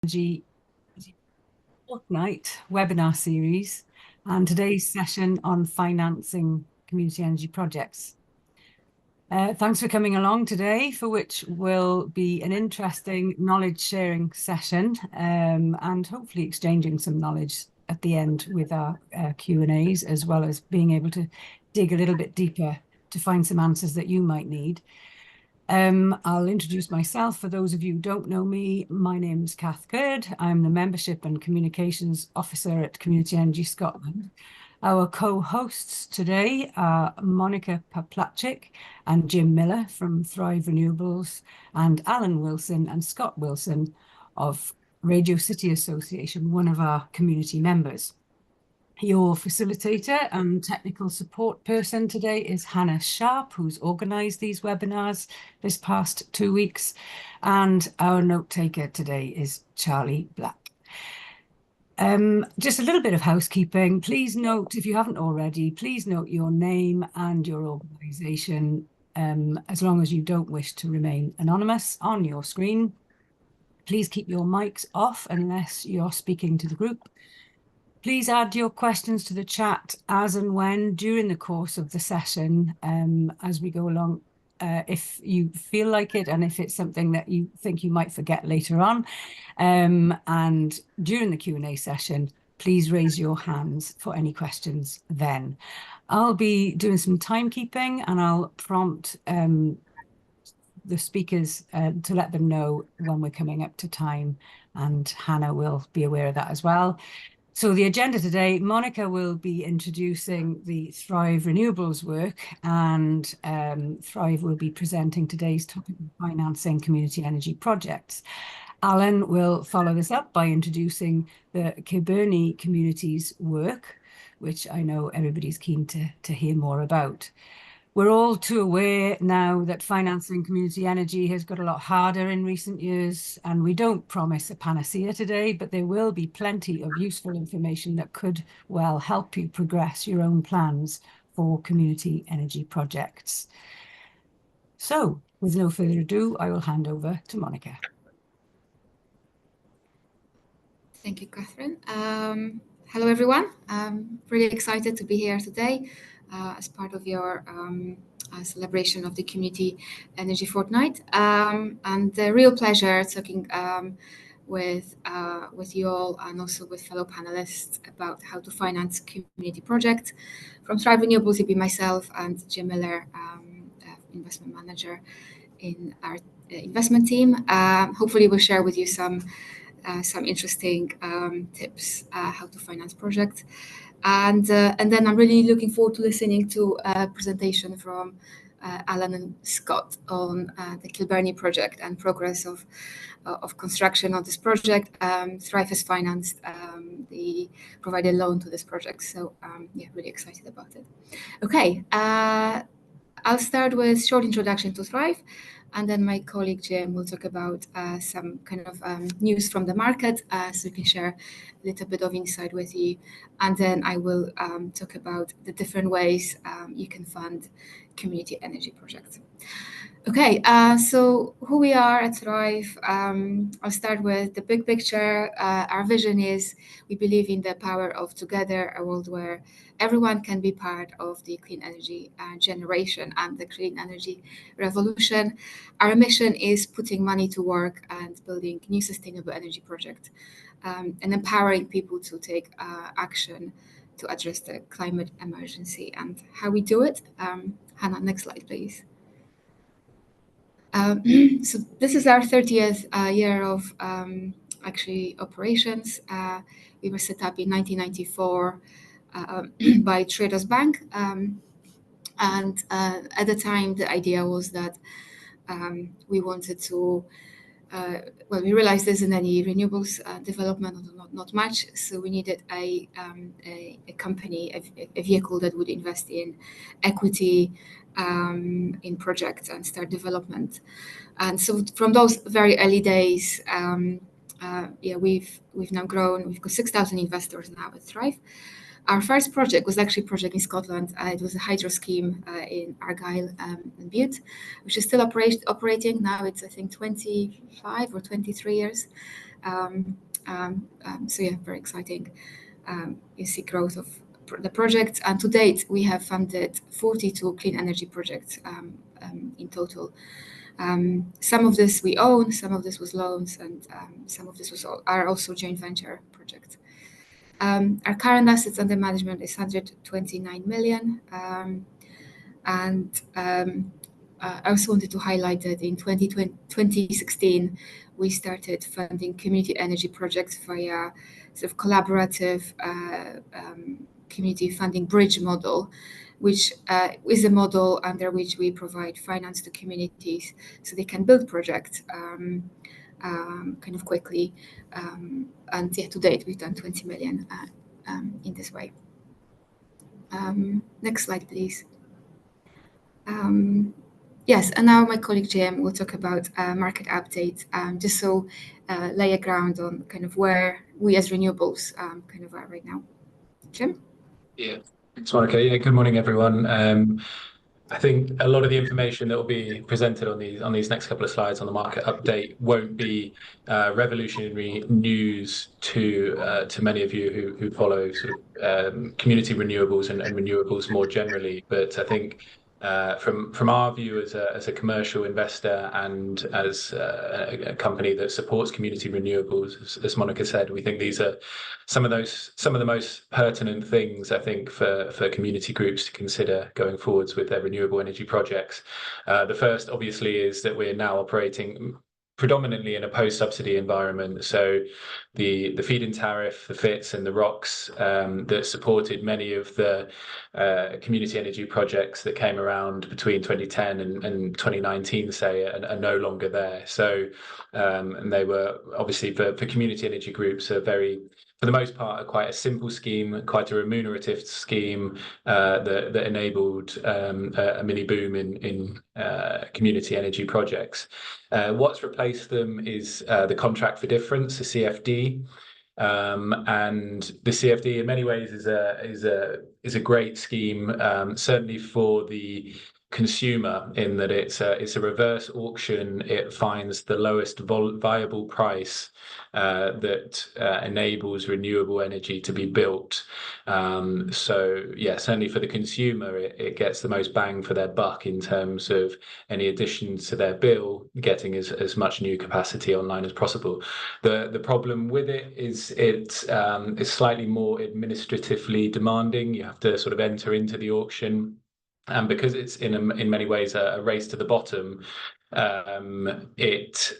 Energy Fortnight webinar series and today's session on financing community energy projects. Thanks for coming along today, for which will be an interesting knowledge sharing session and hopefully exchanging some knowledge at the end with our Q&As, as well as being able to dig a little bit deeper to find some answers that you might need. I'll introduce myself. For those of you who don't know me, my name is Kath Curd. I'm the Membership and Communications Officer at Community Energy Scotland. Our co-hosts today are Monika Paplachik and Jim Miller from Thrive Renewables, and Allan Wilson and Scott Wilson of Radio City Association, one of our community members. Your facilitator and technical support person today is Hannah Sharp, who's organised these webinars this past 2 weeks. And our note taker today is Charlie Black. Just a little bit of housekeeping. Please note, if you haven't already, please note your name and your organisation, as long as you don't wish to remain anonymous on your screen. Please keep your mics off unless you're speaking to the group. Please add your questions to the chat as and when during the course of the session as we go along, if you feel like it and if it's something that you think you might forget later on. And during the Q&A session, please raise your hands for any questions then. I'll be doing some timekeeping and I'll prompt the speakers to let them know when we're coming up to time, and Hannah will be aware of that as well. So the agenda today, Monika will be introducing the Thrive Renewables work, and Thrive will be presenting today's topic of financing community energy projects. Allan will follow this up by introducing the Kilbirnie community's work, which I know everybody's keen to hear more about. We're all too aware now that financing community energy has got a lot harder in recent years, and we don't promise a panacea today, but there will be plenty of useful information that could well help you progress your own plans for community energy projects. So, with no further ado, I will hand over to Monika. Thank you, Catherine. Hello, everyone. I'm really excited to be here today as part of your celebration of the Community Energy Fortnight. And a real pleasure talking with you all and also with fellow panelists about how to finance community projects. From Thrive Renewables, it'll be myself and Jim Miller, investment manager in our investment team. Hopefully, we'll share with you some interesting tips how to finance projects. And then I'm really looking forward to listening to a presentation from Allan and Scott on the Kilbirnie project and progress of construction of this project. Thrive has financed the provided loan to this project. So yeah, really excited about it. Okay, I'll start with short introduction to Thrive. And then my colleague Jim will talk about some kind of news from the market, so we can share a little bit of insight with you. And then I will talk about the different ways you can fund community energy projects. Okay, so who we are at Thrive. I'll start with the big picture. Our vision is we believe in the power of together, a world where everyone can be part of the clean energy generation and the clean energy revolution. Our mission is putting money to work and building new sustainable energy projects and empowering people to take action to address the climate emergency. And how we do it? Hannah, next slide, please. So this is our 30th year of actually operations. We were set up in 1994 by Traders Bank. And at the time, the idea was that we wanted to, well, we realized there isn't any renewables development, not much. So we needed a company, a vehicle that would invest in equity in projects and start development. And so from those very early days, yeah, we've now grown. We've got 6,000 investors now at Thrive. Our first project was actually a project in Scotland. It was a hydro scheme in Argyll and Bute, which is still operating now. It's, I think, 25 or 23 years. So yeah, very exciting. You see growth of the projects, and to date we have funded 42 clean energy projects in total. Some of this we own, some of this was loans, and some of this are also joint venture projects. Our current assets under management is 129 million. I also wanted to highlight that in 2016, we started funding community energy projects via sort of collaborative community funding bridge model, which is a model under which we provide finance to communities so they can build projects kind of quickly. And yeah, to date, we've done 20 million in this way. Next slide, please. Yes, and now my colleague Jim will talk about market updates, just so lay a ground on kind of where we as Renewables kind of are right now. Jim? Yeah, thanks, Monika. Yeah, good morning, everyone. I think a lot of the information that will be presented on these next couple of slides on the market update won't be revolutionary news to many of you who follow sort of community renewables and renewables more generally. But I think from our view as a commercial investor and as a company that supports community renewables, as Monika said, we think these are some of the most pertinent things, I think, for community groups to consider going forwards with their renewable energy projects. The first, obviously, is that we're now operating predominantly in a post-subsidy environment. So the feed-in tariff, the FITs and the ROCs that supported many of the community energy projects that came around between 2010 and 2019, say, are no longer there. So and they were obviously for community energy groups are very, for the most part, quite a simple scheme, quite a remunerative scheme that enabled a mini boom in community energy projects. What's replaced them is the contract for difference, the CFD. And the CFD in many ways is a great scheme, certainly for the consumer, in that it's a reverse auction. It finds the lowest viable price that enables renewable energy to be built. So yeah, certainly for the consumer, it gets the most bang for their buck in terms of any additions to their bill, getting as much new capacity online as possible. The problem with it is it's slightly more administratively demanding. You have to sort of enter into the auction. And because it's in many ways a race to the bottom, it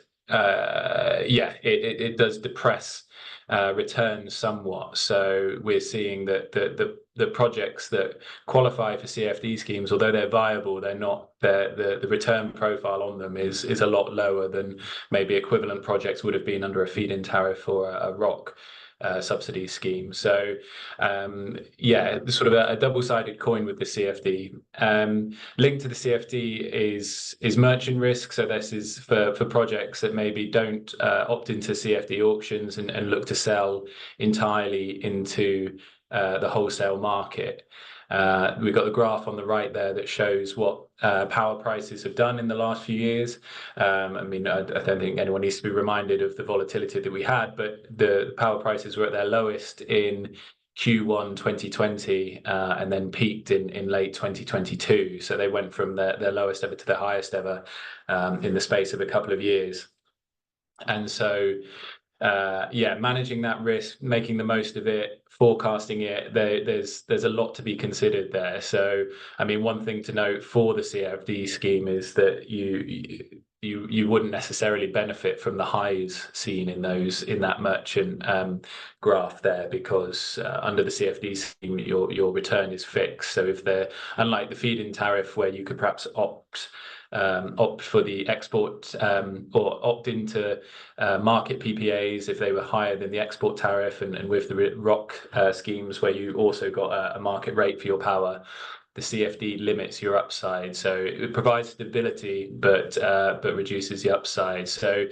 does depress returns somewhat. So we're seeing that the projects that qualify for CFD schemes, although they're viable, they're not, the return profile on them is a lot lower than maybe equivalent projects would have been under a feed-in tariff or a ROC subsidy scheme. So yeah, sort of a double-sided coin with the CFD. Linked to the CFD is merchant risk. So this is for projects that maybe don't opt into CFD auctions and look to sell entirely into the wholesale market. We've got the graph on the right there that shows what power prices have done in the last few years. I mean, I don't think anyone needs to be reminded of the volatility that we had, but the power prices were at their lowest in Q1 2020 and then peaked in late 2022. So they went from their lowest ever to their highest ever in the space of a couple of years. And so yeah, managing that risk, making the most of it, forecasting it, there's a lot to be considered there. So I mean, one thing to note for the CFD scheme is that you wouldn't necessarily benefit from the highs seen in that merchant graph there, because under the CFD scheme your return is fixed. So if they're, unlike the feed-in tariff where you could perhaps opt for the export or opt into market PPAs if they were higher than the export tariff, and with the ROC schemes where you also got a market rate for your power, the CFD limits your upside. So it provides stability, but reduces the upside. So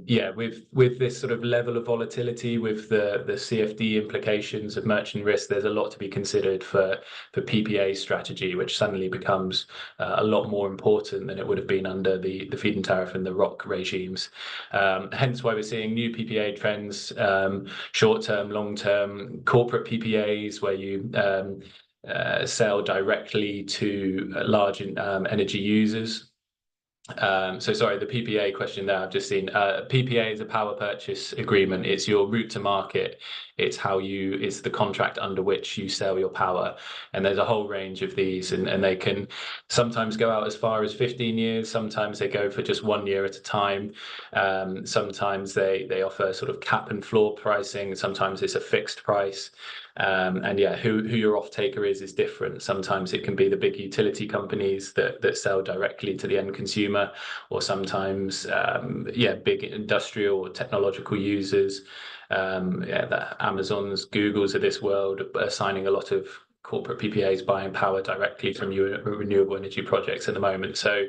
yeah, with this sort of level of volatility, with the CFD implications of merchant risk, there's a lot to be considered for PPA strategy, which suddenly becomes a lot more important than it would have been under the feed-in tariff and the ROC regimes. Hence why we're seeing new PPA trends, short-term, long-term, corporate PPAs, where you sell directly to large energy users. So sorry, the PPA question there I've just seen. PPA is a power purchase agreement. It's your route to market. It's the contract under which you sell your power. And there's a whole range of these, and they can sometimes go out as far as 15 years. Sometimes they go for just 1 year at a time. Sometimes they offer sort of cap and floor pricing. Sometimes it's a fixed price. And yeah, who your off-taker is different. Sometimes it can be the big utility companies that sell directly to the end consumer, or sometimes yeah, big industrial or technological users. Yeah, the Amazons, Googles of this world are signing a lot of corporate PPAs, buying power directly from renewable energy projects at the moment. So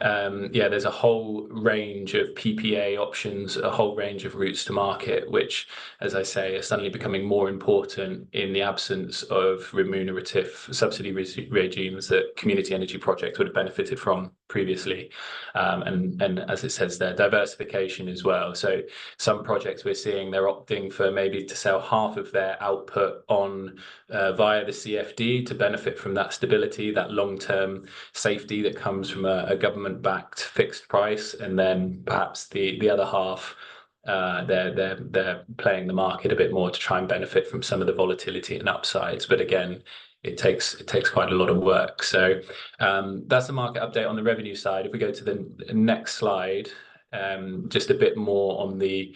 yeah, there's a whole range of PPA options, a whole range of routes to market, which, as I say, are suddenly becoming more important in the absence of remunerative subsidy regimes that community energy projects would have benefited from previously. And as it says there, diversification as well. So some projects we're seeing, they're opting for maybe to sell half of their output on via the CFD to benefit from that stability, that long-term safety that comes from a government-backed fixed price, and then perhaps the other half they're playing the market a bit more to try and benefit from some of the volatility and upsides. But again, it takes quite a lot of work. So that's the market update on the revenue side. If we go to the next slide, just a bit more on the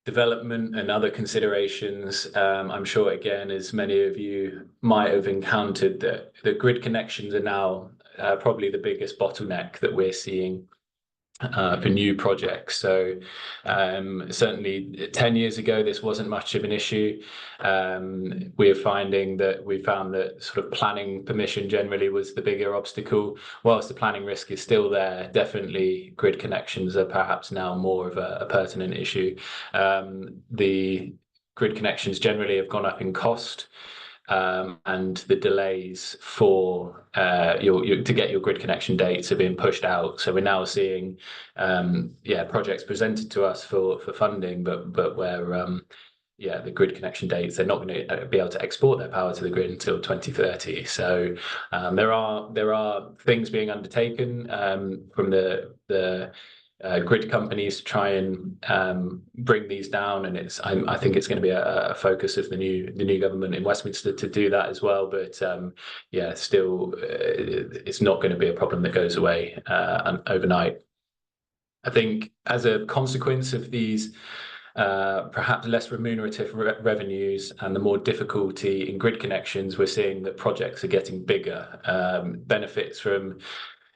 development and other considerations. I'm sure, again, as many of you might have encountered, that the grid connections are now probably the biggest bottleneck that we're seeing for new projects. So certainly 10 years ago, this wasn't much of an issue. We found that sort of planning permission generally was the bigger obstacle. Whilst the planning risk is still there, definitely grid connections are perhaps now more of a pertinent issue. The grid connections generally have gone up in cost. And the delays for to get your grid connection dates are being pushed out. So we're now seeing projects presented to us for funding, but where yeah, the grid connection dates, they're not going to be able to export their power to the grid until 2030. So there are things being undertaken from the grid companies to try and bring these down, and I think it's going to be a focus of the new government in Westminster to do that as well. But yeah, still, it's not going to be a problem that goes away overnight. I think as a consequence of these perhaps less remunerative revenues and the more difficulty in grid connections, we're seeing that projects are getting bigger. Benefits from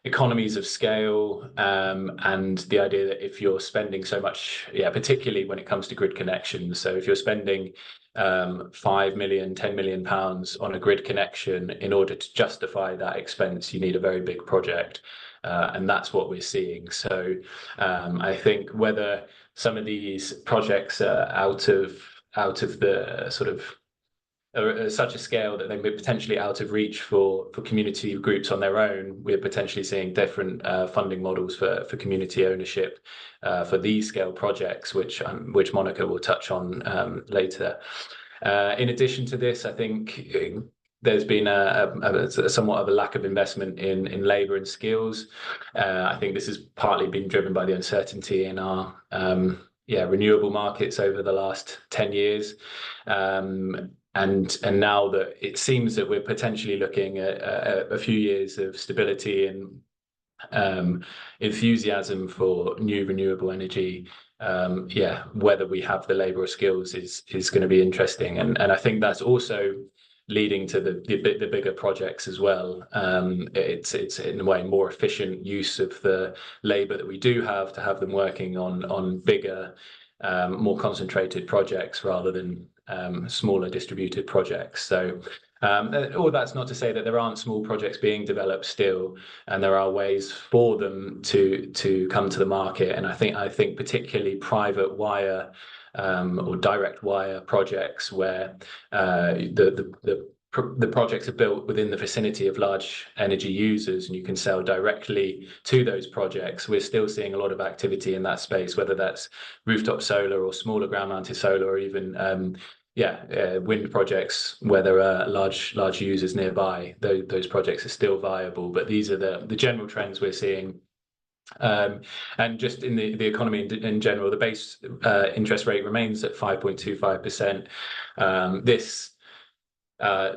economies of scale, and the idea that if you're spending so much, particularly when it comes to grid connections, so if you're spending 5 million, 10 million pounds on a grid connection, in order to justify that expense, you need a very big project. And that's what we're seeing. So I think whether some of these projects are out of the sort of such a scale that they may potentially out of reach for community groups on their own, we're potentially seeing different funding models for community ownership for these scale projects, which Monika will touch on later. In addition to this, I think there's been somewhat of a lack of investment in labour and skills. I think this has partly been driven by the uncertainty in our renewable markets over the last 10 years. And now that it seems that we're potentially looking at a few years of stability and enthusiasm for new renewable energy, whether we have the labour or skills is going to be interesting. And I think that's also leading to the bigger projects as well. It's in a way more efficient use of the labour that we do have, to have them working on bigger, more concentrated projects rather than smaller distributed projects. So All that's not to say that there aren't small projects being developed still, and there are ways for them to come to the market. And I think particularly private wire or direct wire projects where the projects are built within the vicinity of large energy users and you can sell directly to those projects. We're still seeing a lot of activity in that space, whether that's rooftop solar or smaller ground-mounted solar, or even wind projects where there are large users nearby. Those projects are still viable, but these are the general trends we're seeing. And just in the economy in general, the base interest rate remains at 5.25%.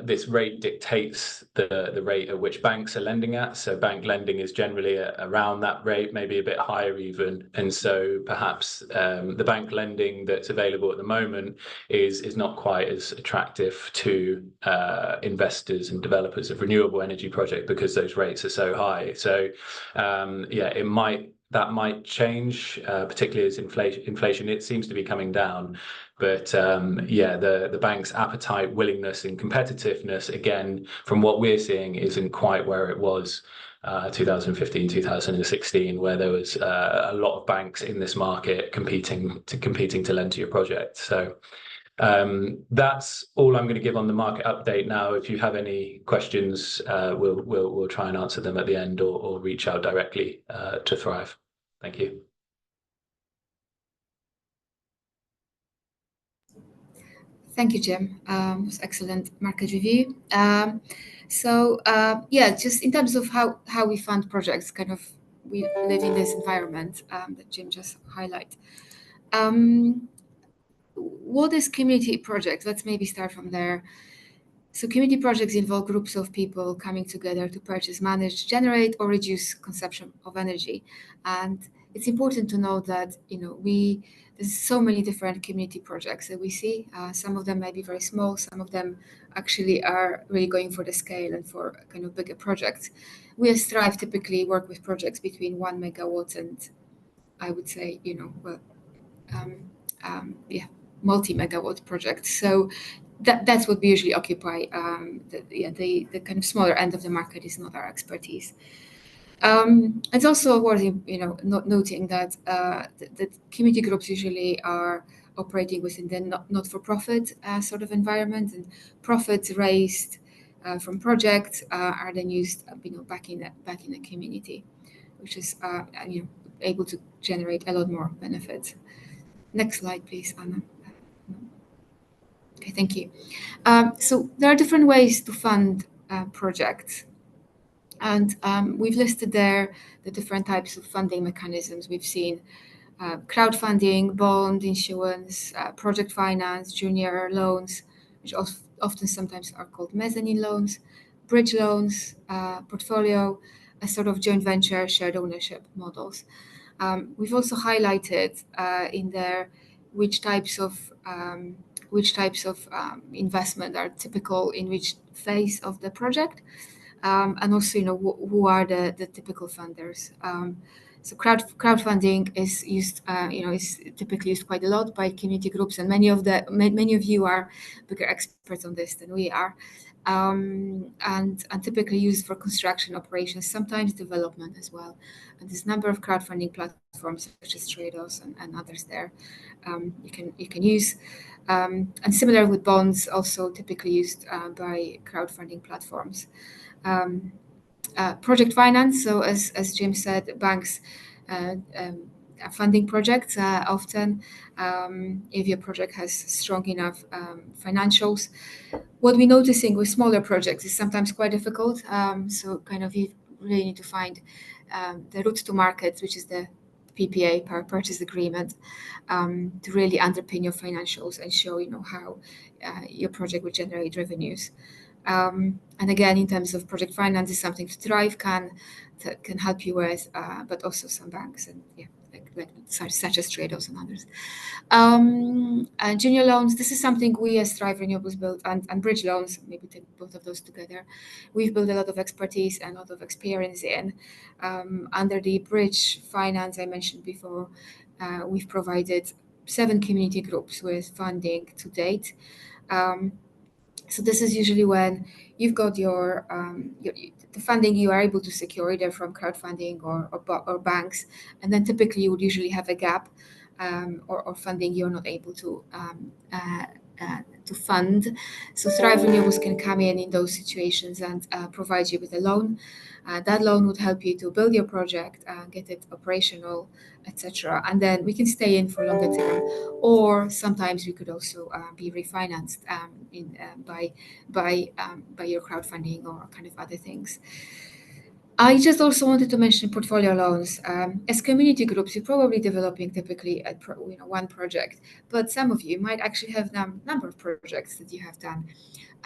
This rate dictates the rate at which banks are lending at. So bank lending is generally around that rate, maybe a bit higher even. And so perhaps the bank lending that's available at the moment is not quite as attractive to investors and developers of renewable energy projects because those rates are so high. So that might change, particularly as inflation it seems to be coming down. But the bank's appetite, willingness, and competitiveness, again, from what we're seeing, isn't quite where it was 2015, 2016, where there was a lot of banks in this market competing to lend to your project. So that's all I'm going to give on the market update now. If you have any questions, we'll try and answer them at the end, or reach out directly to Thrive. Thank you. Thank you, Jim. It was excellent market review. Just in terms of how we fund projects, kind of we live in this environment that Jim just highlighted. What is community project? Let's maybe start from there. So community projects involve groups of people coming together to purchase, manage, generate, or reduce consumption of energy. And it's important to know that there's so many different community projects that we see. Some of them may be very small. Some of them actually are really going for the scale and for kind of bigger projects. We as Thrive typically work with projects between 1 megawatt and I would say, multi-megawatt projects. So that's what we usually occupy. The kind of smaller end of the market is not our expertise. It's also worth noting that the community groups usually are operating within the not-for-profit sort of environment, and profits raised from projects are then used back in the community, which is able to generate a lot more benefits. Next slide, please, Anna. Okay, thank you. So there are different ways to fund projects. And we've listed there the different types of funding mechanisms we've seen. Crowdfunding, bond issuance, project finance, junior loans, which often sometimes are called mezzanine loans, bridge loans, portfolio, a sort of joint venture, shared ownership models. We've also highlighted in there which types of investment are typical in which phase of the project, and also who are the typical funders. So crowdfunding is used, is typically used quite a lot by community groups, and many of you are bigger experts on this than we are, and typically used for construction operations, sometimes development as well. And there's a number of crowdfunding platforms such as Trados and others there you can use. And similar with bonds, also typically used by crowdfunding platforms. Project finance. So as Jim said, banks are funding projects often if your project has strong enough financials. What we're noticing with smaller projects is sometimes quite difficult. So kind of you really need to find the route to market, which is the PPA, power purchase agreement, to really underpin your financials and show how your project will generate revenues. And again, in terms of project finance, is something Thrive can help you with, but also some banks and such as Trados and others. And junior loans, this is something we as Thrive Renewables built, and bridge loans, maybe take both of those together. We've built a lot of expertise and a lot of experience in. Under the bridge finance I mentioned before, we've provided 7 community groups with funding to date. So this is usually when you've got the funding you are able to secure either from crowdfunding or banks, and then typically you would usually have a gap or funding you're not able to fund. So Thrive Renewables can come in those situations and provide you with a loan. That loan would help you to build your project, get it operational, etc. And then we can stay in for longer term, or sometimes we could also be refinanced by your crowdfunding or kind of other things. I just also wanted to mention portfolio loans. As community groups, you're probably developing typically one project, but some of you might actually have a number of projects that you have done.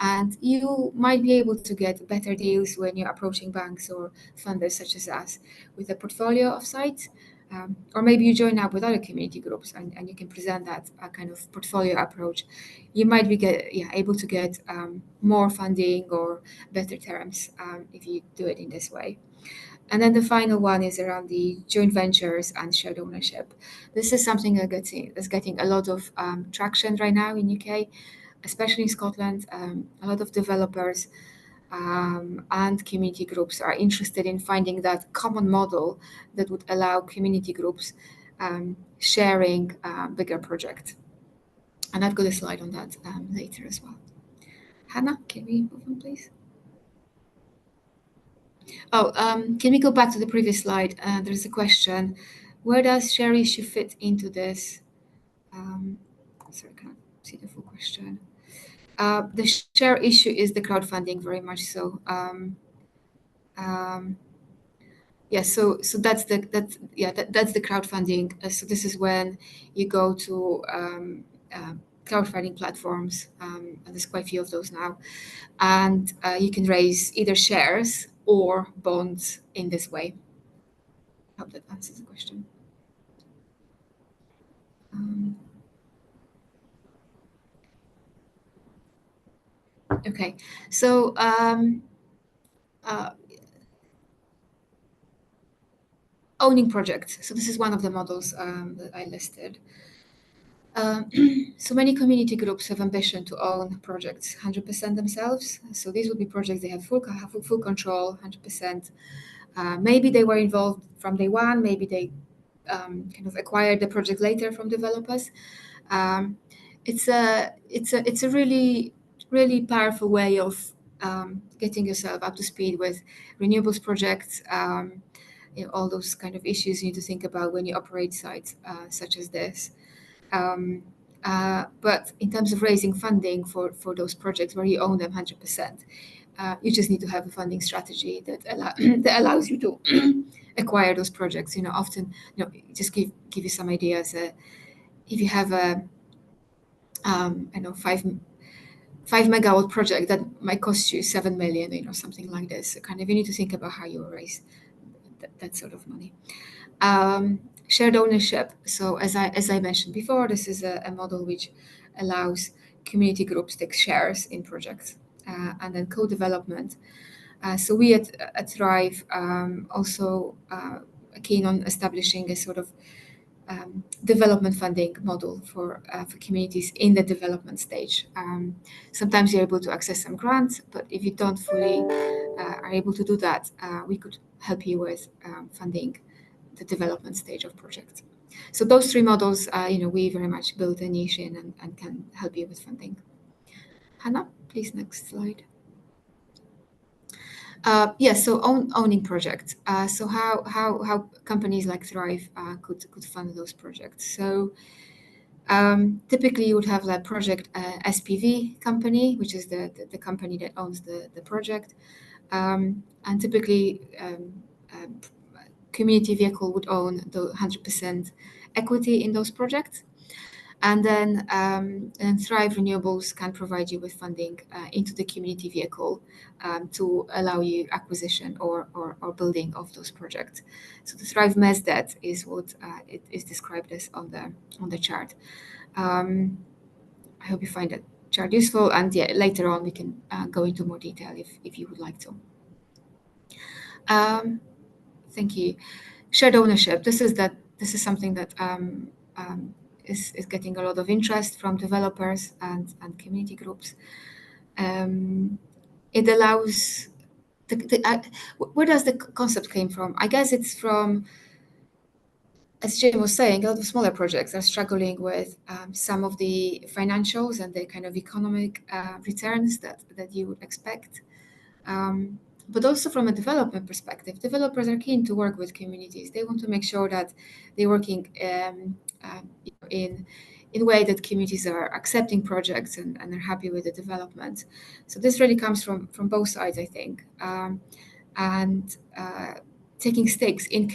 And you might be able to get better deals when you're approaching banks or funders such as us with a portfolio of sites. Or maybe you join up with other community groups and you can present that kind of portfolio approach. You might be able to get more funding or better terms if you do it in this way. And then the final one is around the joint ventures and shared ownership. This is something that's getting a lot of traction right now in UK, especially in Scotland. A lot of developers and community groups are interested in finding that common model that would allow community groups sharing bigger projects. And I've got a slide on that later as well. Hannah, can we move on, please? Oh, can we go back to the previous slide? There's a question. Where does share issue fit into this? Sorry, I can't see the full question. The share issue is the crowdfunding, very much so. Yeah, so that's the crowdfunding. So this is when you go to crowdfunding platforms, and there's quite a few of those now, and you can raise either shares or bonds in this way. I hope that answers the question. Okay, so owning projects. So this is one of the models that I listed. So many community groups have ambition to own projects 100% themselves. So these would be projects they have full control, 100%. Maybe they were involved from day one. Maybe they kind of acquired the project later from developers. It's a really powerful way of getting yourself up to speed with renewables projects. All those kind of issues you need to think about when you operate sites such as this. But in terms of raising funding for those projects where you own them 100%, you just need to have a funding strategy that allows you to acquire those projects. Often, just give you some ideas. If you have a 5 megawatt project that might cost you 7 million, something like this. So kind of you need to think about how you raise that sort of money. Shared ownership. So as I mentioned before, this is a model which allows community groups to take shares in projects, and then co-development. So we at Thrive also are keen on establishing a sort of development funding model for communities in the development stage. Sometimes you're able to access some grants, but if you don't fully are able to do that, we could help you with funding the development stage of projects. So those three models, we very much build a niche in and can help you with funding. Hannah, please, next slide. So owning projects. So how companies like Thrive could fund those projects. So typically you would have like project SPV company, which is the company that owns the project, and typically community vehicle would own the 100% equity in those projects. And then Thrive Renewables can provide you with funding into the community vehicle to allow you acquisition or building of those projects. So the Thrive Mezz debt is what it is described as on the chart. I hope you find that chart useful, and later on we can go into more detail if you would like to. Thank you. Shared ownership. This is something that is getting a lot of interest from developers and community groups. It allows where does the concept came from? I guess it's from, as Jim was saying, a lot of smaller projects are struggling with some of the financials and the kind of economic returns that you would expect. But also from a development perspective, developers are keen to work with communities. They want to make sure that they're working in a way that communities are accepting projects and are happy with the development. So this really comes from both sides, I think. And taking stakes in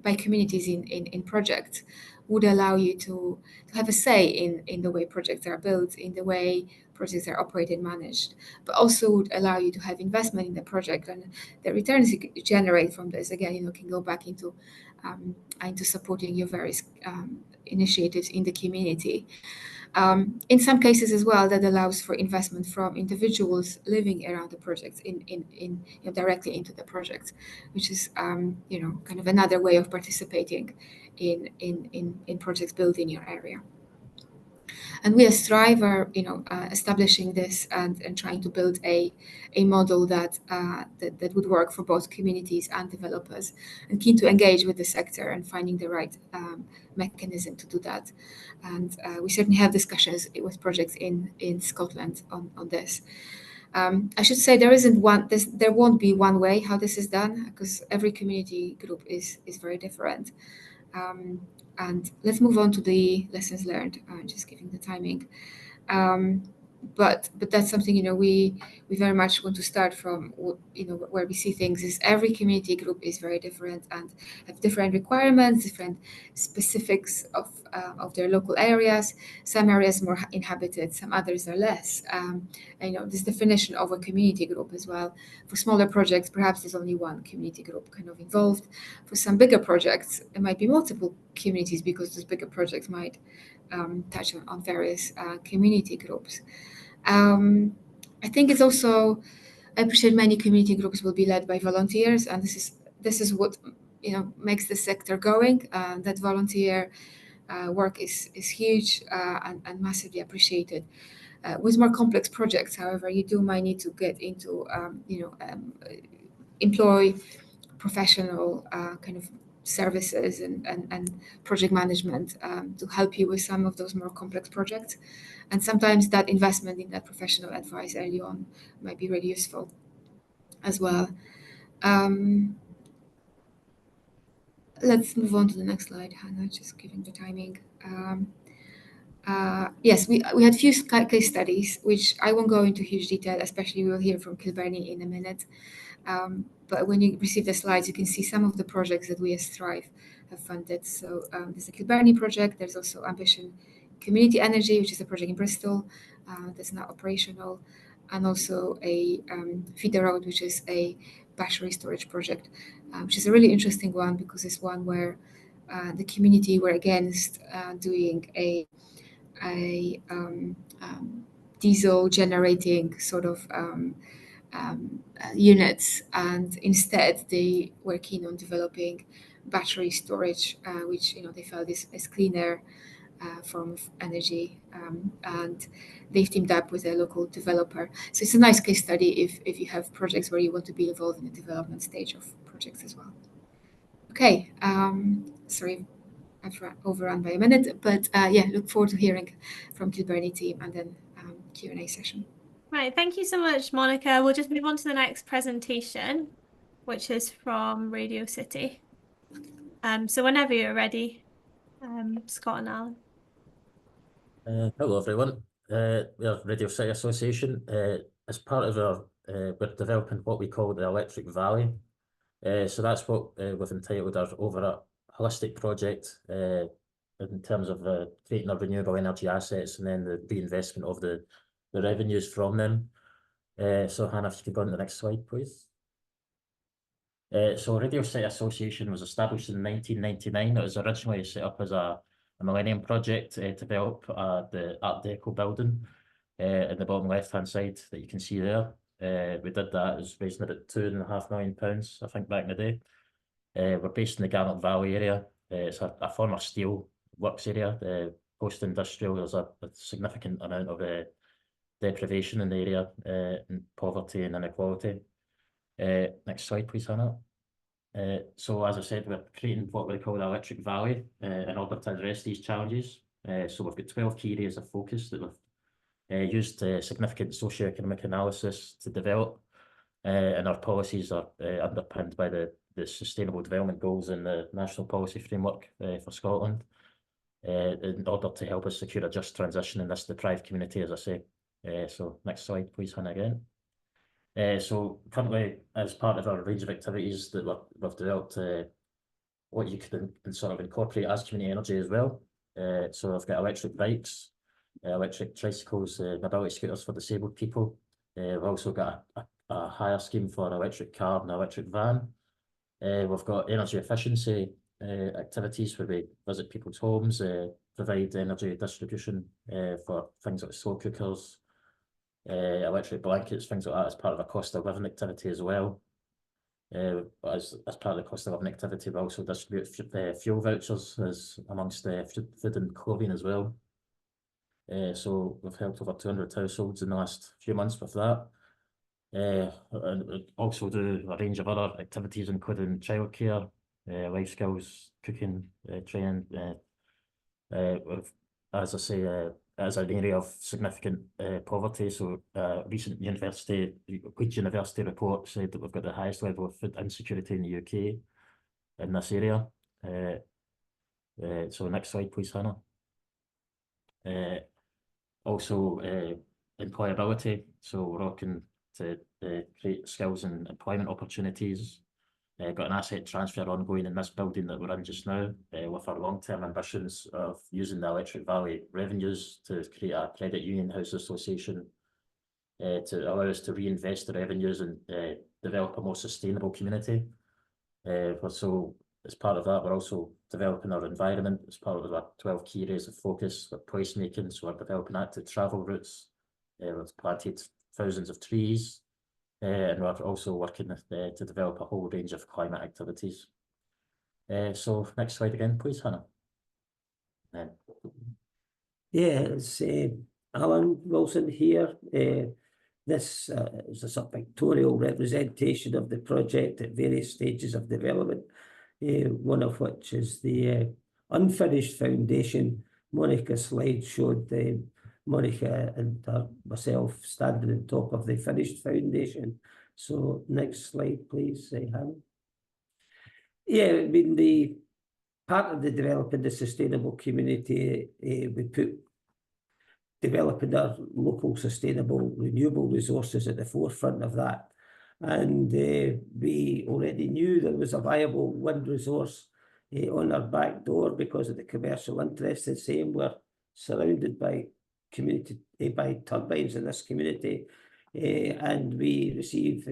by communities in projects would allow you to have a say in the way projects are built, in the way projects are operated, managed, but also would allow you to have investment in the project, and the returns you generate from this, again, can go back into supporting your various initiatives in the community. In some cases as well, that allows for investment from individuals living around the projects in directly into the project, which is kind of another way of participating in projects built in your area. And we as Thrive are establishing this and trying to build a model that would work for both communities and developers, and keen to engage with the sector and finding the right mechanism to do that. And we certainly have discussions with projects in Scotland on this. I should say there won't be one way how this is done, because every community group is very different. And let's move on to the lessons learned. Just giving the timing. But that's something we very much want to start from. Where we see things is every community group is very different and have different requirements, different specifics of their local areas. Some areas more inhabited, some others are less. This definition of a community group as well. For smaller projects, perhaps there's only one community group kind of involved. For some bigger projects, there might be multiple communities, because those bigger projects might touch on various community groups. I think it's also, I appreciate many community groups will be led by volunteers, and this is what makes the sector going. That volunteer work is huge and massively appreciated. With more complex projects, however, you might need to get into employ professional kind of services and project management to help you with some of those more complex projects. And sometimes that investment in that professional advice early on might be really useful as well. Let's move on to the next slide, Hannah, just giving the timing. Yes, we had a few case studies, which I won't go into huge detail, especially we'll hear from Kilbirnie in a minute. But when you receive the slides, you can see some of the projects that we as Thrive have funded. So there's a Kilbirnie project. There's also Ambition Community Energy, which is a project in Bristol that's now operational, and also a Feeder Road, which is a battery storage project, which is a really interesting one, because it's one where the community were against doing a diesel generating sort of units, and instead they were keen on developing battery storage, which they felt is cleaner form of energy, and they've teamed up with a local developer. So it's a nice case study if you have projects where you want to be involved in the development stage of projects as well. Okay, sorry, I've overrun by a minute, but yeah, look forward to hearing from Kilbirnie team and then Q&A session. Right, thank you so much, Monica. We'll just move on to the next presentation, which is from Radio City. So whenever you're ready, Scott and Allan. Hello, everyone. We are Radio City Association. As part of our, we're developing what we call the Electric Valley. So that's what we've entitled our overall holistic project in terms of creating our renewable energy assets and then the reinvestment of the revenues from them. So Hannah, if you could go on to the next slide, please. So Radio City Association was established in 1999. It was originally set up as a Millennium project to develop the Art Deco building in the bottom left-hand side that you can see there. We did that, it was raising about £2.5 million, I think, back in the day. We're based in the Garnet Valley area. It's a former steel works area. Post-industrial, there's a significant amount of deprivation in the area, and poverty and inequality. Next slide, please, Hannah. So as I said, we're creating what we call the Electric Valley in order to address these challenges. So we've got 12 key areas of focus that we've used significant socioeconomic analysis to develop, and our policies are underpinned by the Sustainable Development Goals and the National Policy Framework for Scotland, in order to help us secure a just transition in this deprived community, as I say. So next slide, please, Hannah, again. So currently, as part of our range of activities that we've developed, what you could sort of incorporate as community energy as well. So I've got electric bikes, electric tricycles, mobility scooters for disabled people. We've also got a hire scheme for an electric car and an electric van. We've got energy efficiency activities where we visit people's homes, provide energy distribution for things like slow cookers, electric blankets, things like that, as part of a cost of living activity as well. As part of the cost of living activity, we also distribute fuel vouchers as amongst food and clothing as well. So we've helped over 200 households in the last few months with that. And also do a range of other activities, including childcare, life skills, cooking, training. As I say, as an area of significant poverty. So recent Leeds University report said that we've got the highest level of food insecurity in the UK in this area. So next slide, please, Hannah. Also, employability. So we're looking to create skills and employment opportunities. Got an asset transfer ongoing in this building that we're in just now, with our long-term ambitions of using the Electric Valley revenues to create a credit union house association to allow us to reinvest the revenues and develop a more sustainable community. So as part of that, we're also developing our environment as part of our 12 key areas of focus for placemaking. So we're developing active travel routes. We've planted thousands of trees. And we're also working to develop a whole range of climate activities. So next slide again, please, Hannah. Yeah, it's Allan Wilson here. This is a sort of pictorial representation of the project at various stages of development, one of which is the unfinished foundation. Monika's slide showed Monika and myself standing on top of the finished foundation. So next slide, please, Hannah. Yeah, I mean, the part of the developing the sustainable community, we put developing our local sustainable renewable resources at the forefront of that. And we already knew there was a viable wind resource on our back door because of the commercial interest. The same, we're surrounded by by turbines in this community, and we receive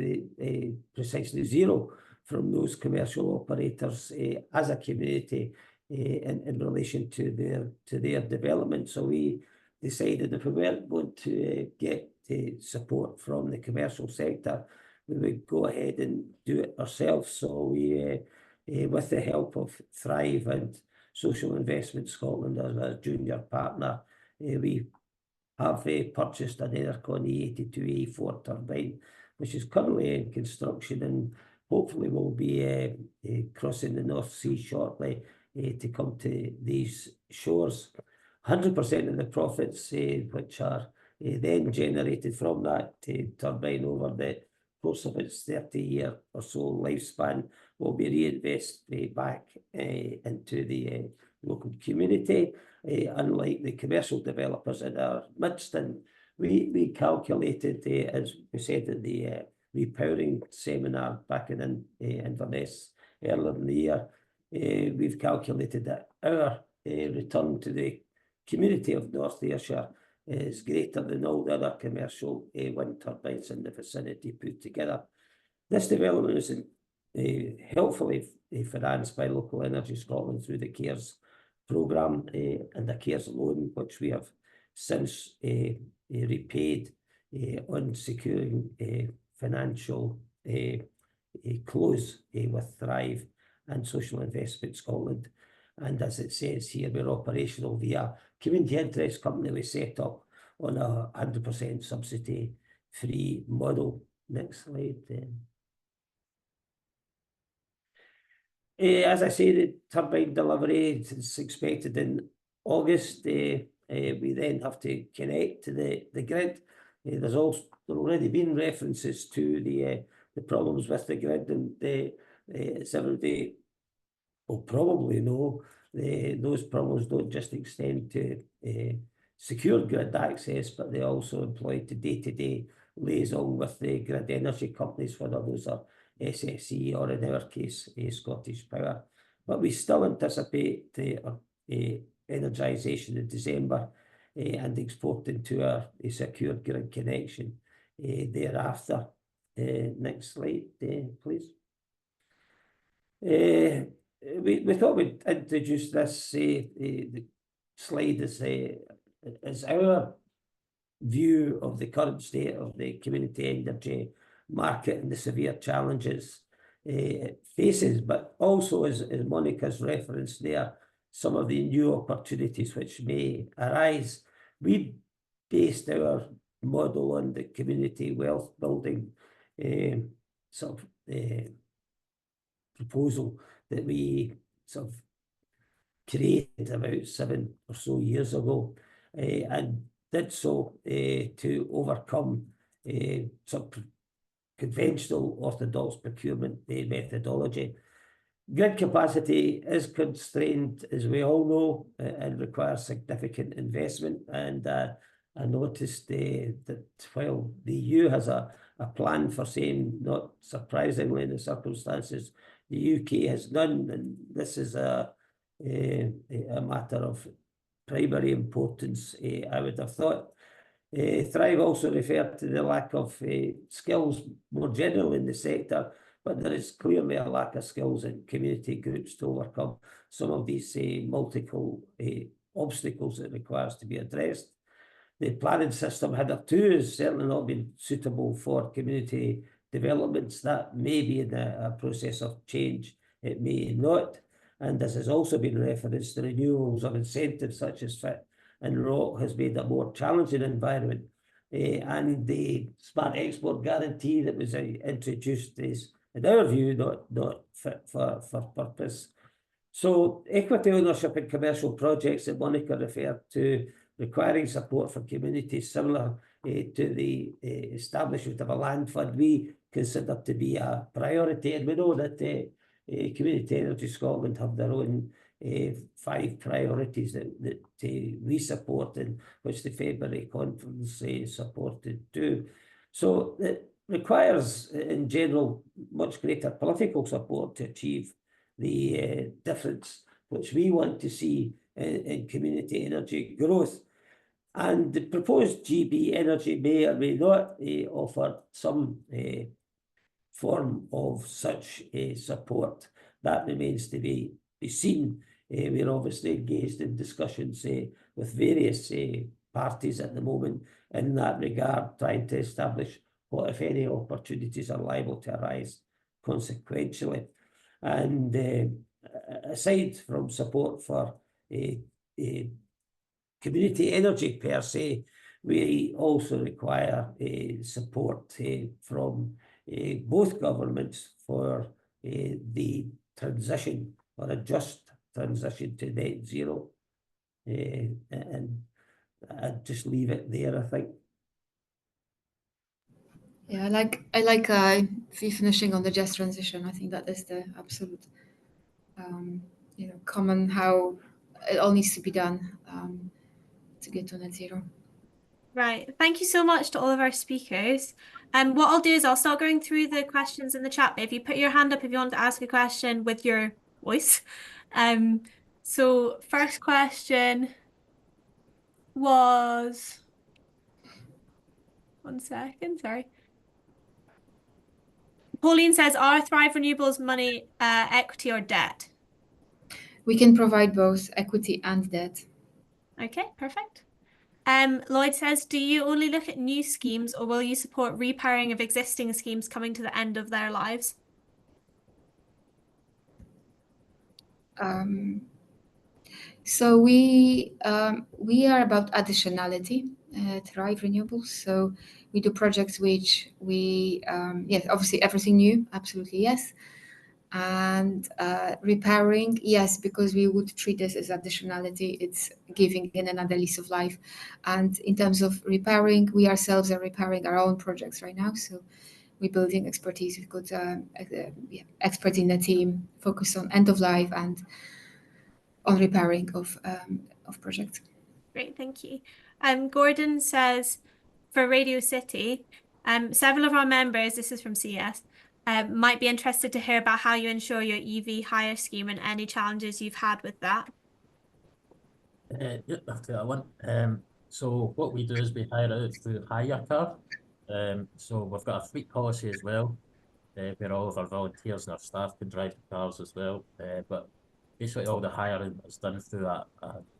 precisely zero from those commercial operators as a community in relation to their development. So we decided if we weren't going to get support from the commercial sector, we would go ahead and do it ourselves. So we, with the help of Thrive and Social Investment Scotland as a junior partner, we have purchased an Enercon E82A4 turbine, which is currently in construction and hopefully will be crossing the North Sea shortly to come to these shores. 100% of the profits, which are then generated from that turbine over the course of its 30-year or so lifespan, will be reinvested back into the local community, unlike the commercial developers in our midst. And we calculated, as we said in the repowering seminar back in Inverness earlier in the year, we've calculated that our return to the community of North Ayrshire is greater than all the other commercial wind turbines in the vicinity put together. This development is helpfully financed by Local Energy Scotland through the CARES programme and the CARES loan, which we have since repaid on securing financial close with Thrive and Social Investment Scotland. And as it says here, we're operational via community interest company we set up on a 100% subsidy-free model. Next slide. As I say, the turbine delivery is expected in August. We then have to connect to the grid. There's also already been references to the problems with the grid, and as everybody will probably know, those problems don't just extend to secure grid access, but they also employ to day-to-day liaison with the grid energy companies, whether those are SSE or, in our case, Scottish Power. But we still anticipate energisation in December and exporting to a secure grid connection thereafter. Next slide, please. We thought we'd introduce this the slide as our view of the current state of the community energy market and the severe challenges it faces, but also, as Monika's referenced there, some of the new opportunities which may arise. We based our model on the community wealth building sort of proposal that we sort of created about 7 or so years ago, and did so to overcome some conventional orthodox procurement methodology. Grid capacity is constrained, as we all know, and requires significant investment. And I noticed that while the EU has a plan for saying, not surprisingly in the circumstances, the UK has none, and this is a matter of primary importance, I would have thought. Thrive also referred to the lack of skills more generally in the sector, but there is clearly a lack of skills in community groups to overcome some of these multiple obstacles that requires to be addressed. The planning system hitherto has certainly not been suitable for community developments. That may be in a process of change, it may not. And as has also been referenced, the renewals of incentives such as FIT and ROC has made a more challenging environment. And the smart export guarantee that was introduced is, in our view, not fit for purpose. So equity ownership in commercial projects that Monika referred to, requiring support for communities similar to the establishment of a land fund, we consider to be a priority. And we know that Community Energy Scotland have their own 5 priorities that we support, and which the February conference supported too. So it requires, in general, much greater political support to achieve the difference which we want to see in community energy growth. And the proposed GB Energy may or may not offer some form of such support. That remains to be seen. We're obviously engaged in discussions with various parties at the moment in that regard, trying to establish what, if any, opportunities are liable to arise consequentially. And aside from support for community energy per se, we also require support from both governments for the transition, or a just transition to net zero. And I'd just leave it there, I think. Yeah, I like finishing on the just transition. I think that is the absolute, common how it all needs to be done to get to net zero. Right. Thank you so much to all of our speakers. And what I'll do is I'll start going through the questions in the chat. But if you put your hand up if you want to ask a question with your voice. So first question was, one second, sorry. Pauline says, are Thrive Renewables money equity or debt? We can provide both equity and debt. Okay, perfect. Lloyd says, do you only look at new schemes, or will you support repowering of existing schemes coming to the end of their lives? So we are about additionality at Thrive Renewables. So we do projects which we yes, obviously everything new, absolutely yes, and repairing, yes, because we would treat this as additionality. It's giving in another lease of life. And in terms of repairing, we ourselves are repairing our own projects right now. So we're building expertise. We've got experts in the team focused on end of life and on repairing of projects. Great, thank you. Gordon says, for Radio City, several of our members, this is from CS, might be interested to hear about how you ensure your EV hire scheme and any challenges you've had with that. Yep, I'll take that one. So what we do is we hire out through hire car. So we've got a fleet policy as well, where all of our volunteers and our staff can drive the cars as well. But basically all the hiring is done through an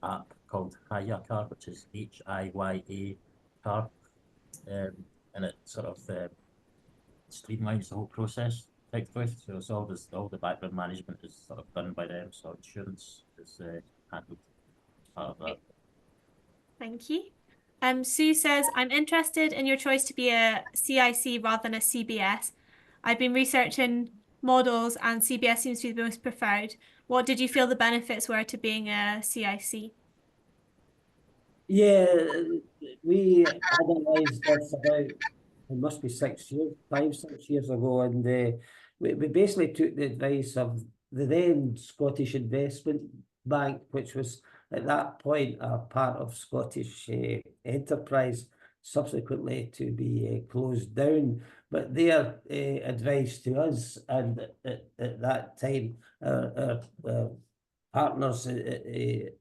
app called Hire Car, which is HIYA car. And it sort of streamlines the whole process effectively. So it's all the background management is sort of done by them. So insurance is handled as part of that. Thank you. Sue says, I'm interested in your choice to be a CIC rather than a CBS. I've been researching models and CBS seems to be the most preferred. What did you feel the benefits were to being a CIC? Yeah, we analysed this about, it must be 6 years, 6 years ago, and we basically took the advice of the then Scottish Investment Bank, which was at that point a part of Scottish Enterprise, subsequently to be closed down. But their advice to us, and at that time, our partners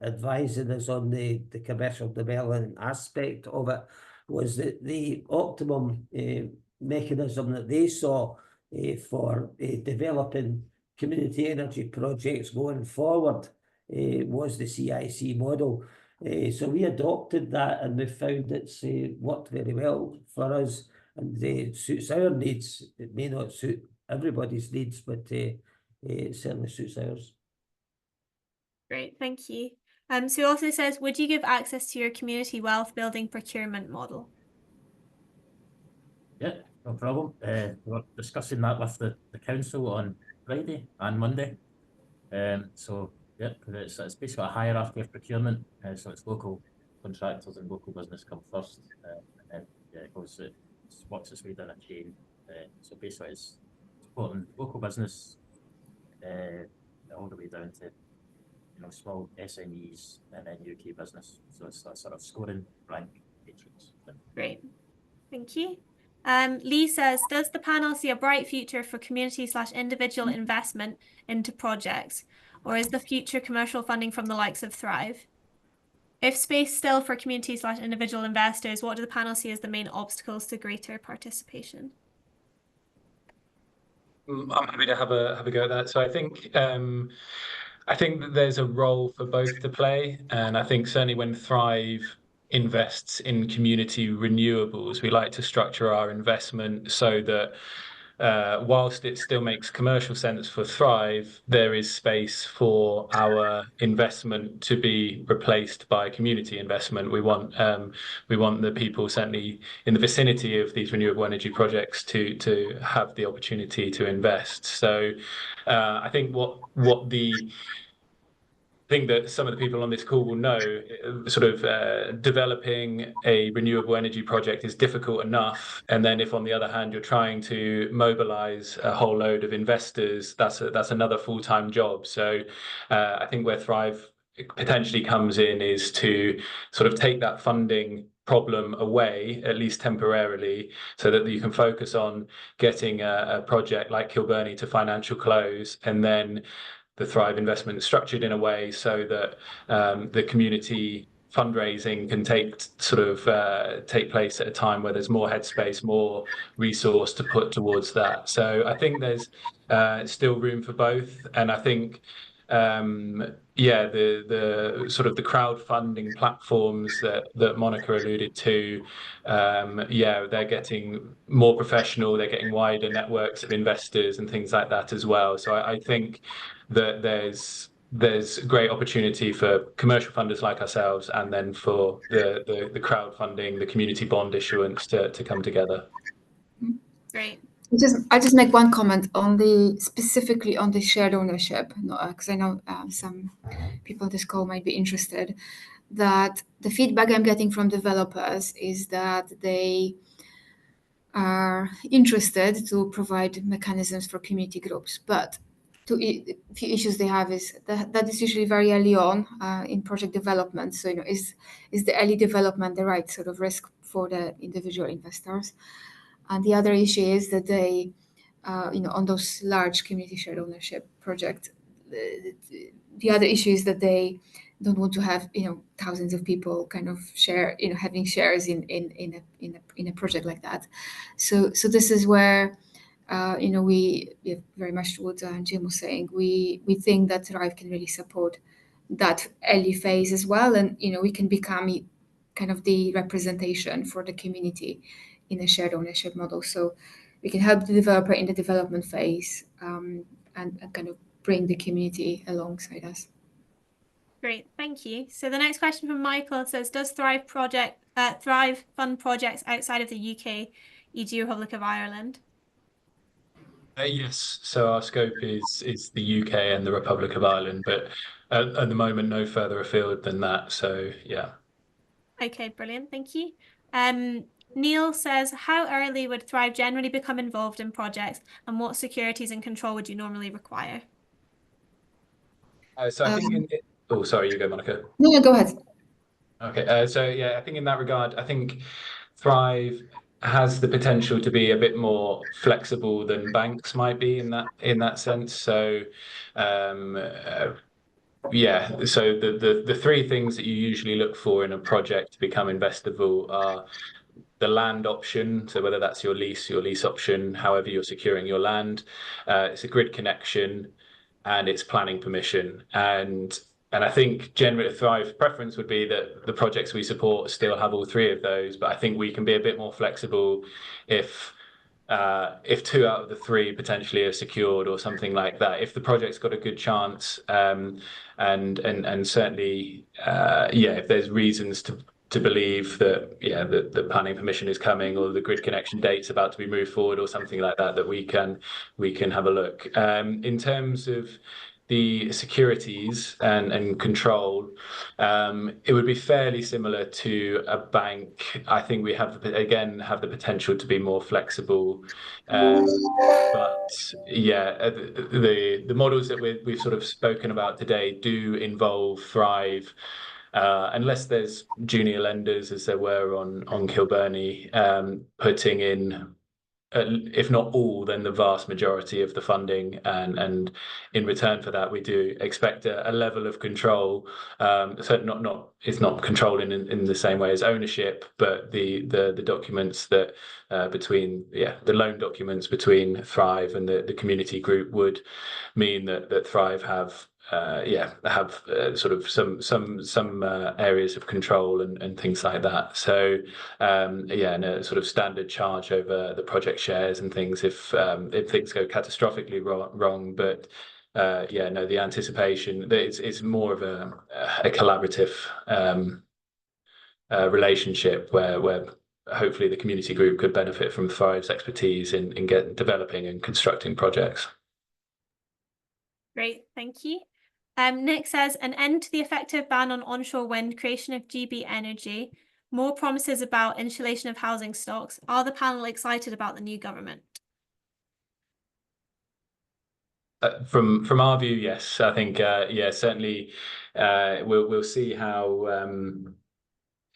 advising us on the commercial development aspect of it, was that the optimum mechanism that they saw for developing community energy projects going forward was the CIC model. So we adopted that, and we found it's worked very well for us, and it suits our needs. It may not suit everybody's needs, but it certainly suits ours. Great, thank you. Sue also says, would you give access to your community wealth building procurement model? Yeah, no problem. We were discussing that with the council on Friday and Monday. So yeah, it's basically a hierarchy of procurement. So it's local contractors and local business come first, and then yeah, it works its way down a chain. So basically, it's supporting local business all the way down to small SMEs and then UK business. So it's that sort of scoring rank matrix. Great, thank you. Lee says, does the panel see a bright future for community/individual investment into projects, or is the future commercial funding from the likes of Thrive? If space still for community/individual investors, what do the panel see as the main obstacles to greater participation? I'm happy to have a go at that. So I think that there's a role for both to play, and I think certainly when Thrive invests in community renewables, we like to structure our investment so that whilst it still makes commercial sense for Thrive, there is space for our investment to be replaced by community investment. We want the people certainly in the vicinity of these renewable energy projects to have the opportunity to invest. So I think what the thing that some of the people on this call will know, developing a renewable energy project is difficult enough. And then if on the other hand, you're trying to mobilize a whole load of investors, that's another full-time job. So I think where Thrive potentially comes in is to sort of take that funding problem away, at least temporarily, so that you can focus on getting a project like Kilburney to financial close, and then the Thrive investment is structured in a way so that the community fundraising can take place at a time where there's more headspace, more resource to put towards that. So I think there's still room for both, and I think the sort of the crowdfunding platforms that Monika alluded to, they're getting more professional, they're getting wider networks of investors and things like that as well. So I think that there's there's great opportunity for commercial funders like ourselves, and then for the crowdfunding, the community bond issuance to come together. Great. I just make one comment on specifically on the shared ownership, because I know some people on this call might be interested. That the feedback I'm getting from developers is that they are interested to provide mechanisms for community groups, but a few issues they have is that is usually very early on in project development. So, is the early development the right sort of risk for the individual investors? And the other issue is that they, on those large community shared ownership projects, the other issue is that they don't want to have thousands of people kind of having shares in a project like that. So this is where we very much what Jim was saying. We think that Thrive can really support that early phase as well, and we can become kind of the representation for the community in a shared ownership model. So we can help the developer in the development phase and kind of bring the community alongside us. Great, thank you. So the next question from Michael says, does Thrive fund projects outside of the UK, e.g. Republic of Ireland? Yes, so our scope is the UK and the Republic of Ireland, but at the moment no further afield than that. So yeah. Okay, brilliant, thank you. Neil says, how early would Thrive generally become involved in projects, and what securities and control would you normally require? So I think oh, sorry, you go, Monica. No, go ahead. Okay, so yeah, I think in that regard, I think Thrive has the potential to be a bit more flexible than banks might be in that sense. So yeah, so the three things that you usually look for in a project to become investable are the land option, so whether that's your lease option, however you're securing your land, it's a grid connection, and it's planning permission. And I think generally Thrive preference would be that the projects we support still have all three of those, but I think we can be a bit more flexible if two out of the three potentially are secured or something like that. If the project's got a good chance, and certainly, if there's reasons to believe that the planning permission is coming, or the grid connection date's about to be moved forward, or something like that, that we can have a look. In terms of the securities and control, it would be fairly similar to a bank. I think we have the potential to be more flexible, but yeah, the models that we've sort of spoken about today do involve Thrive. Unless there's junior lenders, as there were on Kilburney, putting in, if not all, then the vast majority of the funding, and in return for that, we do expect a level of control. So it's not control in the same way as ownership, but the documents that between the loan documents between Thrive and the community group would mean that Thrive have sort of some areas of control and things like that. So and a sort of standard charge over the project shares and things if things go catastrophically wrong. But the anticipation that it's more of a collaborative relationship where hopefully the community group could benefit from Thrive's expertise in developing and constructing projects. Great, thank you. Nick says, an end to the effective ban on onshore wind, creation of GB energy, more promises about insulation of housing stocks. Are the panel excited about the new government? From our view, yes. I think certainly we'll see how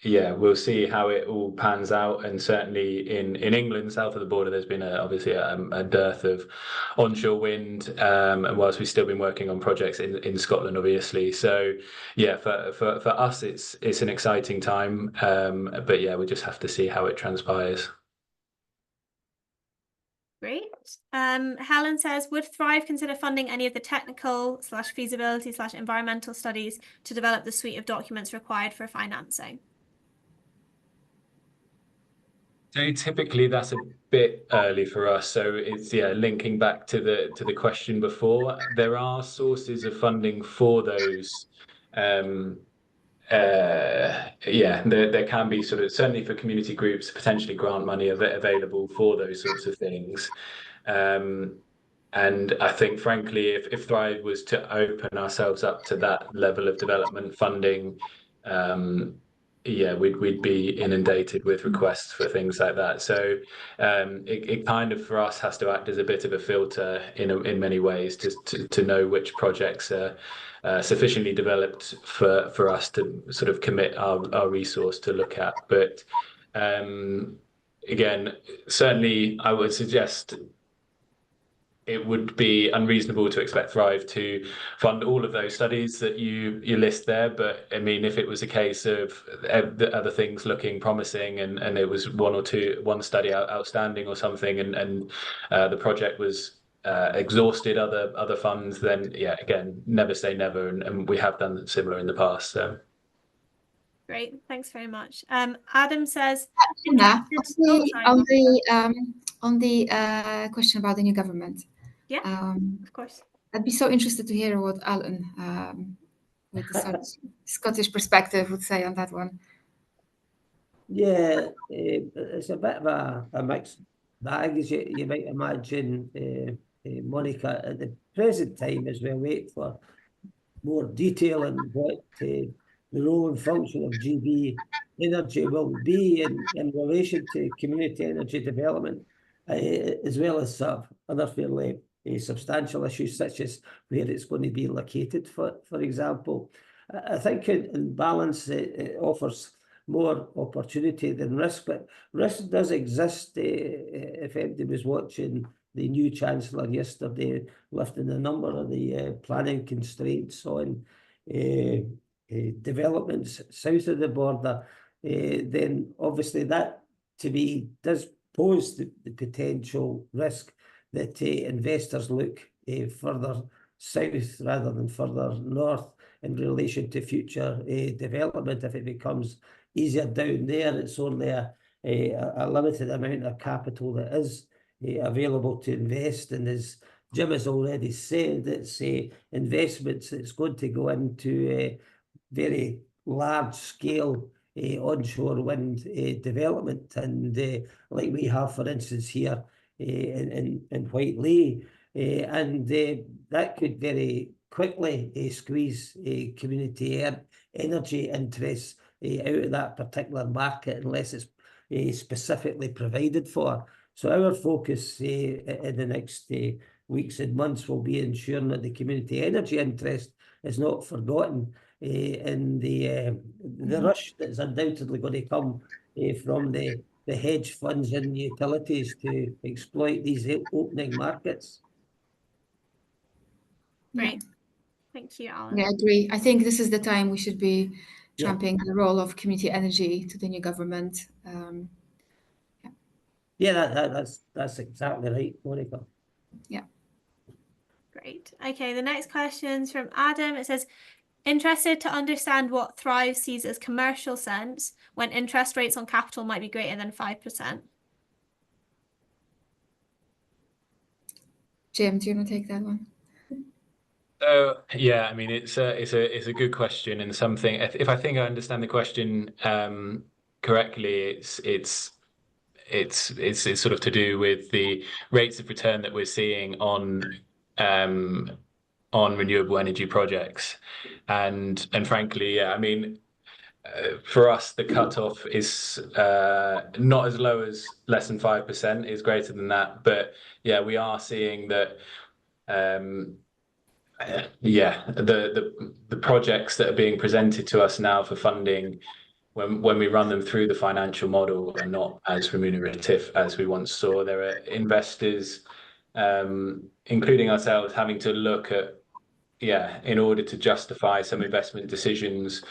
we'll see how it all pans out. And certainly in England, south of the border, there's been obviously a dearth of onshore wind, and whilst we've still been working on projects in Scotland, obviously. So yeah, for us, it's an exciting time, but yeah, we just have to see how it transpires. Great. Helen says, would Thrive consider funding any of the technical / feasibility / environmental studies to develop the suite of documents required for financing? So typically that's a bit early for us. So it's linking back to the question before. There are sources of funding for those. There can be sort of, certainly for community groups, potentially grant money available for those sorts of things. And I think, frankly, if Thrive was to open ourselves up to that level of development funding, we'd be inundated with requests for things like that. So it kind of, for us, has to act as a bit of a filter in many ways to know which projects are sufficiently developed for us to sort of commit our resource to look at. But again, certainly I would suggest it would be unreasonable to expect Thrive to fund all of those studies that you list there. But I mean, if it was a case of the other things looking promising and it was one study outstanding or something, and the project was exhausted other funds, then again, never say never, and we have done similar in the past. So. Great, thanks very much. Adam says, on the question about the new government. Yeah, of course. I'd be so interested to hear what Allan, with the Scottish perspective, would say on that one. Yeah, it's a bit of a mixed bag, as you might imagine, Monica. At the present time, as we wait for more detail on what the role and function of GB Energy will be in relation to community energy development, as well as other fairly substantial issues such as where it's going to be located, for example. I think in balance it offers more opportunity than risk, but risk does exist. If anybody was watching the new Chancellor yesterday lifting a number of the planning constraints on developments south of the border, then obviously that to me does pose the potential risk that investors look further south rather than further north in relation to future development. If it becomes easier down there, it's only a limited amount of capital that is available to invest, and as Jim has already said, it's investments that's going to go into very large scale onshore wind development, and like we have, for instance, here in Whiteley, and that could very quickly squeeze community energy interests out of that particular market unless it's specifically provided for. So our focus in the next weeks and months will be ensuring that the community energy interest is not forgotten in the rush that is undoubtedly going to come from the hedge funds and utilities to exploit these opening markets. Great. Thank you, Allan. Yeah, I agree. I think this is the time we should be championing the role of community energy to the new government. That's exactly right, Monica. Yeah. Great. Okay, the next question's from Adam. It says, interested to understand what Thrive sees as commercial sense when interest rates on capital might be greater than 5%. Jim, do you want to take that one? I mean, it's a good question, and something, if I think I understand the question correctly, it's sort of to do with the rates of return that we're seeing on renewable energy projects, and frankly, I mean, for us the cutoff is not as low as less than 5%, is greater than that, but we are seeing that the projects that are being presented to us now for funding, when we run them through the financial model, are not as remunerative as we once saw. There are investors, including ourselves, having to look at, in order to justify some investment decisions,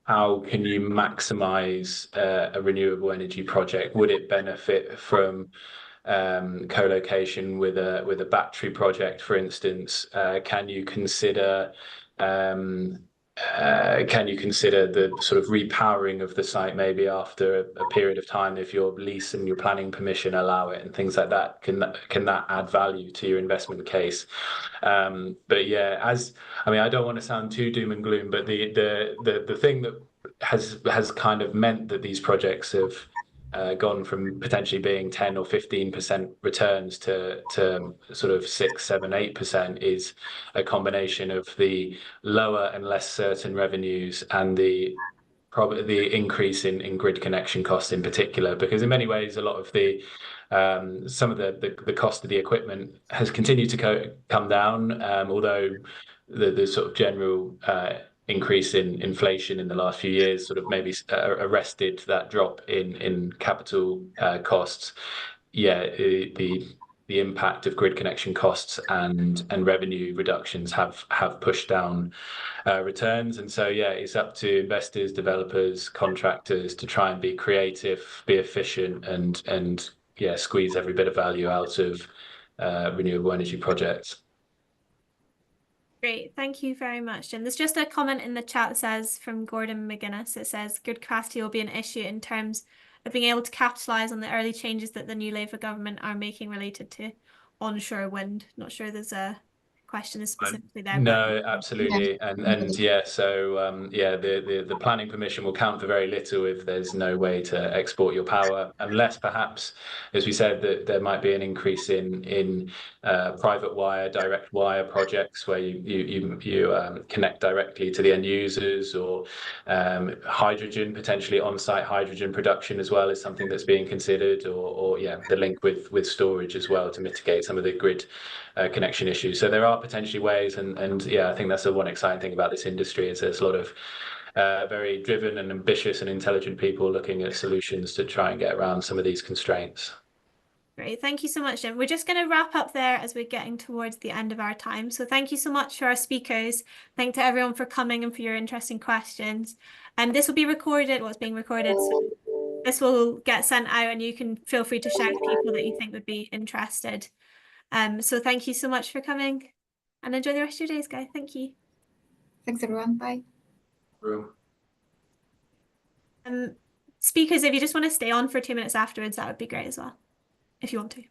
how can you maximize a renewable energy project? Would it benefit from co-location with a battery project, for instance? Can you consider can you consider the sort of repowering of the site maybe after a period of time if your lease and your planning permission allow it and things like that? Can that add value to your investment case? But yeah, I don't want to sound too doom and gloom, but the thing that has kind of meant that these projects have gone from potentially being 10 or 15% returns to sort of 6, 7, 8% is a combination of the lower and less certain revenues and the increase in grid connection costs in particular, because in many ways a lot of the some of the cost of the equipment has continued to come down, although the sort of general increase in inflation in the last few years sort of maybe arrested that drop in capital costs. Yeah, the impact of grid connection costs and revenue reductions have pushed down returns, and so yeah, it's up to investors, developers, contractors to try and be creative, be efficient, and yeah, squeeze every bit of value out of renewable energy projects. Great, thank you very much, Jim. There's just a comment in the chat that says from Gordon McGuinness. It says grid capacity will be an issue in terms of being able to capitalise on the early changes that the new Labour government are making related to onshore wind. Not sure there's a question specifically there. No, absolutely, and yeah, so yeah, the planning permission will count for very little if there's no way to export your power, unless perhaps, as we said, that there might be an increase in private wire, direct wire projects where you connect directly to the end users, or hydrogen, potentially on-site hydrogen production as well is something that's being considered, or yeah, the link with storage as well to mitigate some of the grid connection issues. So there are potentially ways, and yeah, I think that's the one exciting thing about this industry is there's a lot of very driven and ambitious and intelligent people looking at solutions to try and get around some of these constraints. Great, thank you so much, Jim. We're just going to wrap up there as we're getting towards the end of our time. So thank you so much to our speakers. Thank to everyone for coming and for your interesting questions. And this will be recorded, well, it's being recorded, so this will get sent out and you can feel free to share with people that you think would be interested. So thank you so much for coming and enjoy the rest of your days, guys. Thank you. Thanks, everyone. Bye. Speakers, if you just want to stay on for 2 minutes afterwards, that would be great as well, if you want to.